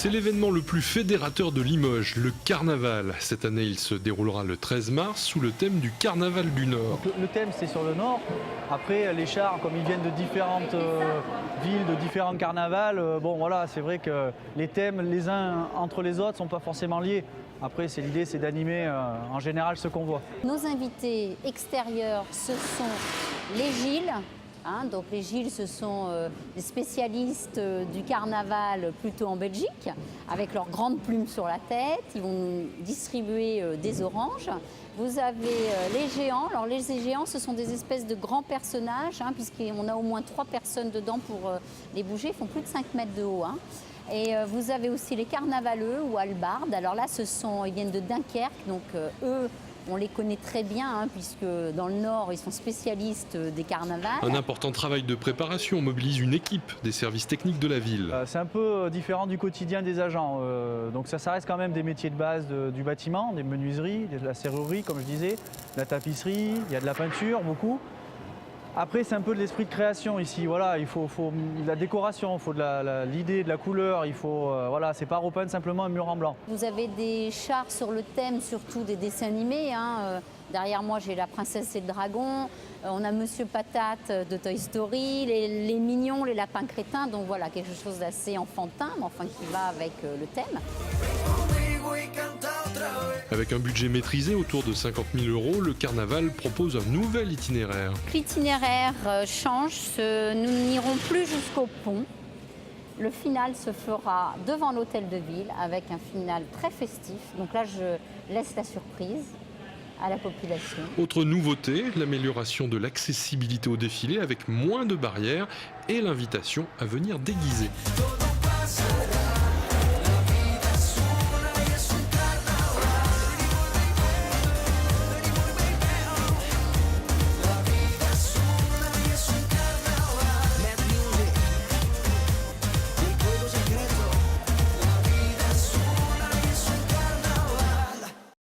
C'est l'événement le plus fédérateur de Limoges, le carnaval. Cette année, il se déroulera le 13 mars sous le thème du carnaval du Nord. Donc, le thème, c'est sur le Nord. Après, les chars, comme ils viennent de différentes villes, de différents carnavals, bon voilà, c'est vrai que les thèmes, les uns entre les autres, ne sont pas forcément liés. Après, l'idée, c'est d'animer en général ce qu'on voit. Nos invités extérieurs, ce sont les Gilles. Donc les Gilles, ce sont des spécialistes du carnaval plutôt en Belgique, avec leurs grandes plumes sur la tête. Ils vont distribuer des oranges. Vous avez les géants. Alors les géants, ce sont des espèces de grands personnages, puisqu'on a au moins 3 personnes dedans pour les bouger. Ils font plus de 5 mètres de haut. Et vous avez aussi les carnavaleux ou albardes. Alors là, ils viennent de Dunkerque, donc eux, on les connaît très bien, puisque dans le Nord, ils sont spécialistes des carnavals. Un important travail de préparation mobilise une équipe des services techniques de la ville. C'est un peu différent du quotidien des agents. Donc ça reste quand même des métiers de base du bâtiment, des menuiseries, de la serrurerie, comme je disais, de la tapisserie, il y a de la peinture, beaucoup. Après, c'est un peu de l'esprit de création ici. Voilà, il faut de la décoration, il faut de l'idée, de la couleur. Il faut, voilà, c'est pas repeindre simplement un mur en blanc. Vous avez des chars sur le thème, surtout des dessins animés. Derrière moi, j'ai la princesse et le dragon. On a Monsieur Patate de Toy Story, les mignons, les lapins crétins. Donc voilà, quelque chose d'assez enfantin, mais enfin qui va avec le thème. Avec un budget maîtrisé autour de 50 000 €, le carnaval propose un nouvel itinéraire. L'itinéraire change, nous n'irons plus jusqu'au pont. Le final se fera devant l'hôtel de ville avec un final très festif. Donc là, je laisse la surprise à la population. Autre nouveauté, l'amélioration de l'accessibilité au défilé avec moins de barrières et l'invitation à venir déguiser.